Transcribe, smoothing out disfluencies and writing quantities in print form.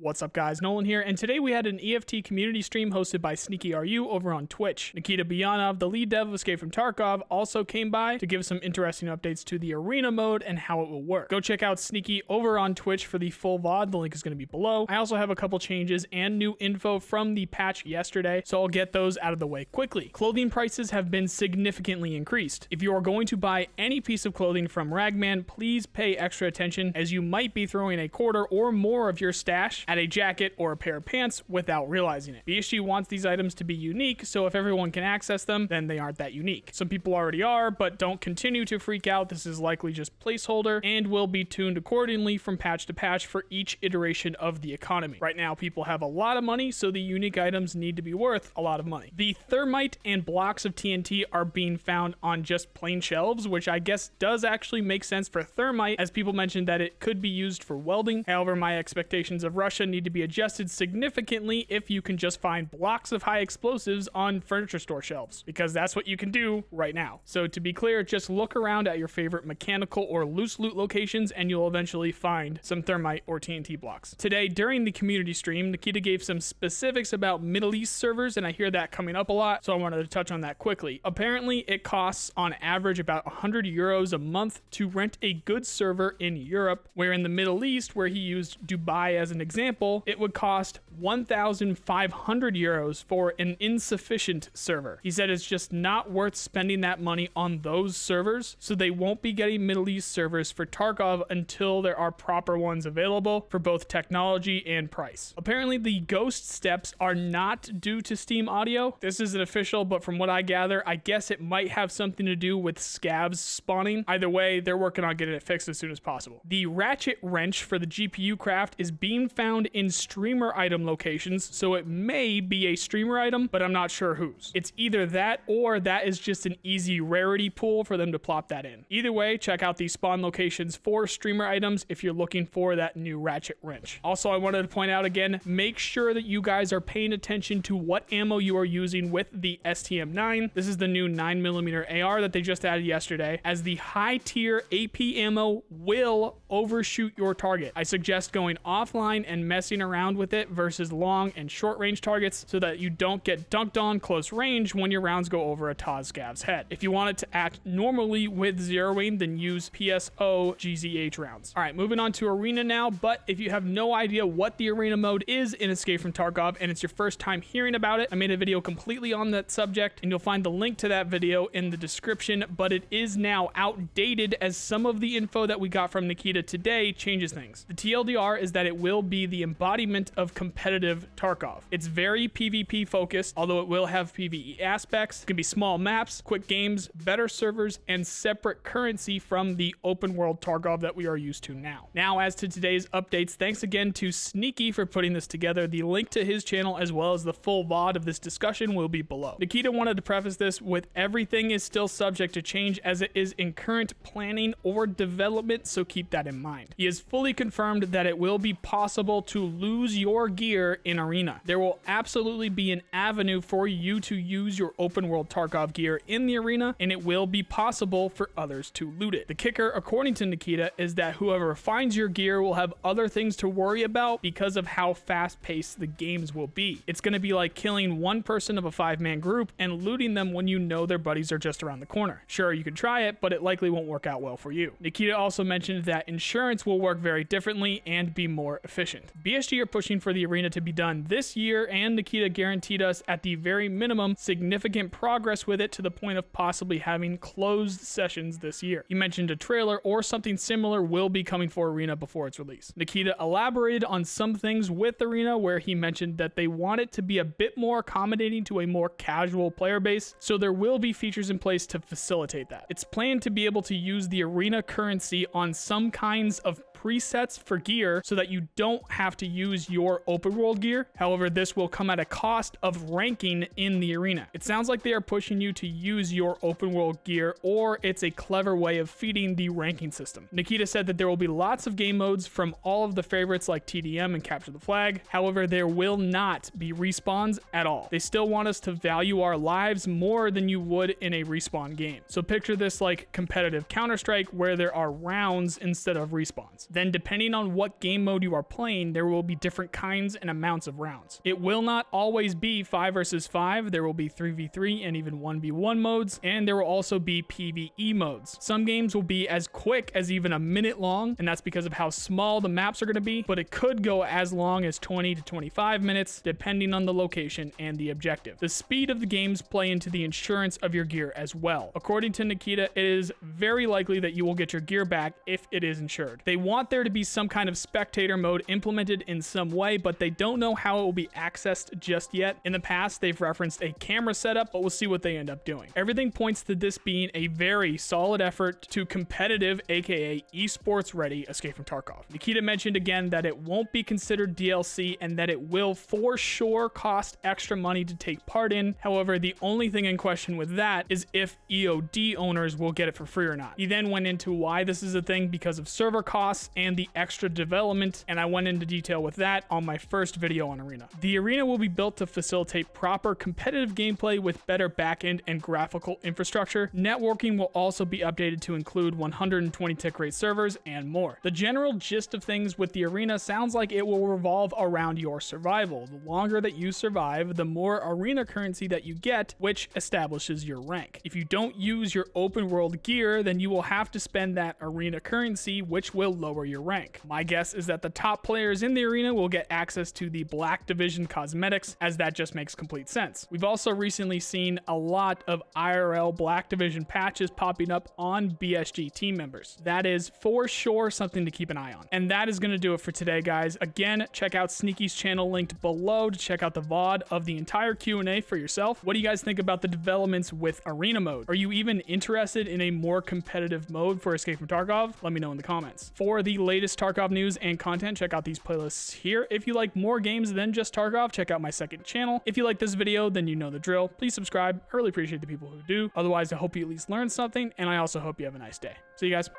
What's up guys, Nolan here, and today we had an EFT community stream hosted by SneakyRU over on Twitch. Nikita Buyanov, the lead dev of Escape from Tarkov, also came by to give some interesting updates to the arena mode and how it will work. Go check out Sneaky over on Twitch for the full VOD, the link is going to be below. I also have a couple changes and new info from the patch yesterday, so I'll get those out of the way quickly. Clothing prices have been significantly increased. If you are going to buy any piece of clothing from Ragman, please pay extra attention, as you might be throwing a quarter or more of your stash at a jacket or a pair of pants without realizing it. BSG wants these items to be unique, so if everyone can access them, then they aren't that unique. Some people already are, but don't continue to freak out. This is likely just placeholder and will be tuned accordingly from patch to patch for each iteration of the economy. Right now, people have a lot of money, so the unique items need to be worth a lot of money. The thermite and blocks of TNT are being found on just plain shelves, which I guess does actually make sense for thermite, as people mentioned that it could be used for welding. However, my expectations of Russia need to be adjusted significantly if you can just find blocks of high explosives on furniture store shelves, because that's what you can do right now. So to be clear, just look around at your favorite mechanical or loose loot locations and you'll eventually find some thermite or TNT blocks. Today, during the community stream, Nikita gave some specifics about Middle East servers, and I hear that coming up a lot, so I wanted to touch on that quickly. Apparently, it costs on average about 100 euros a month to rent a good server in Europe, where in the Middle East, where he used Dubai as an example, it would cost 1,500 euros for an insufficient server. He said it's just not worth spending that money on those servers, so they won't be getting Middle East servers for Tarkov until there are proper ones available for both technology and price. Apparently, the ghost steps are not due to Steam audio. This isn't official, but from what I gather, I guess it might have something to do with scavs spawning. Either way, they're working on getting it fixed as soon as possible. The Ratchet wrench for the GPU craft is being found in streamer item locations, so it may be a streamer item, but I'm not sure whose. It's either that or that is just an easy rarity pool for them to plop that in. Either way, check out the spawn locations for streamer items if you're looking for that new Ratchet wrench. Also, I wanted to point out again, make sure that you guys are paying attention to what ammo you are using with the STM9. This is the new 9mm AR that they just added yesterday, as the high tier AP ammo will overshoot your target. I suggest going offline and messing around with it versus long and short range targets, so that you don't get dunked on close range when your rounds go over a Taz Scav's head. If you want it to act normally with zeroing, then use PSO GZH rounds. All right, moving on to arena now, but if you have no idea what the arena mode is in Escape from Tarkov and it's your first time hearing about it, I made a video completely on that subject, and you'll find the link to that video in the description, but it is now outdated as some of the info that we got from Nikita today changes things. The TLDR is that it will be the embodiment of competitive Tarkov. It's very PvP focused, although it will have PvE aspects. It can be small maps, quick games, better servers, and separate currency from the open world Tarkov that we are used to now. Now, as to today's updates, thanks again to Sneaky for putting this together. The link to his channel as well as the full VOD of this discussion will be below. Nikita wanted to preface this with everything is still subject to change as it is in current planning or development, so keep that in mind. He has fully confirmed that it will be possible to lose your gear in arena. There will absolutely be an avenue for you to use your open world Tarkov gear in the arena, and it will be possible for others to loot it. The kicker, according to Nikita, is that whoever finds your gear will have other things to worry about because of how fast-paced the games will be. It's going to be like killing one person of a 5-man group and looting them when you know their buddies are just around the corner. Sure, you can try it, but it likely won't work out well for you. Nikita also mentioned that insurance will work very differently and be more efficient. BSG are pushing for the arena to be done this year, and Nikita guaranteed us at the very minimum significant progress with it, to the point of possibly having closed sessions this year. He mentioned a trailer or something similar will be coming for arena before its release. Nikita elaborated on some things with arena, where he mentioned that they want it to be a bit more accommodating to a more casual player base, so there will be features in place to facilitate that. It's planned to be able to use the arena currency on some kinds of presets for gear so that you don't have to use your open world gear. However, this will come at a cost of ranking in the arena. It sounds like they are pushing you to use your open world gear, or it's a clever way of feeding the ranking system. Nikita said that there will be lots of game modes from all of the favorites like TDM and Capture the Flag. However, there will not be respawns at all. They still want us to value our lives more than you would in a respawn game. So picture this like competitive Counter-Strike, where there are rounds instead of respawns. Then depending on what game mode you are playing, there will be different kinds and amounts of rounds. It will not always be 5 versus 5. There will be 3v3 and even 1v1 modes, and there will also be PvE modes. Some games will be as quick as even a minute long, and that's because of how small the maps are going to be, but it could go as long as 20 to 25 minutes depending on the location and the objective. The speed of the games play into the insurance of your gear as well. According to Nikita, it is very likely that you will get your gear back if it is insured. They want there to be some kind of spectator mode implemented in some way, but they don't know how it will be accessed just yet. In the past, they've referenced a camera setup, but we'll see what they end up doing. Everything points to this being a very solid effort to competitive, aka esports ready Escape from Tarkov. Nikita mentioned again that it won't be considered DLC and that it will for sure cost extra money to take part in. However, the only thing in question with that is if EOD owners will get it for free or not. He then went into why this is a thing because of server costs and the extra development, and I went into detail with that on my first video on Arena. The Arena will be built to facilitate proper competitive gameplay with better backend and graphical infrastructure. Networking will also be updated to include 120 tick rate servers and more. The general gist of things with the Arena sounds like it will revolve around your survival. The longer that you survive, the more Arena currency that you get, which establishes your rank. If you don't use your open world gear, then you will have to spend that Arena currency, which will lower your rank. My guess is that the top players in the Arena will get access to the Black Division cosmetics, as that just makes complete sense. We've also recently seen a lot of IRL Black Division patches popping up on BSG team members. That is for sure something to keep an eye on. And that is going to do it for today, guys. Again, check out Sneaky's channel linked below to check out the VOD of the entire Q&A for yourself. What do you guys think about the developments with Arena mode? Are you even interested in a more competitive mode for Escape from Tarkov? Let me know in the comments. For the latest Tarkov news and content, check out these playlists here. If you like more games than just Tarkov, check out my second channel. If you like this video, then you know the drill. Please subscribe. I really appreciate the people who do. Otherwise, I hope you at least learned something, and I also hope you have a nice day. See you guys.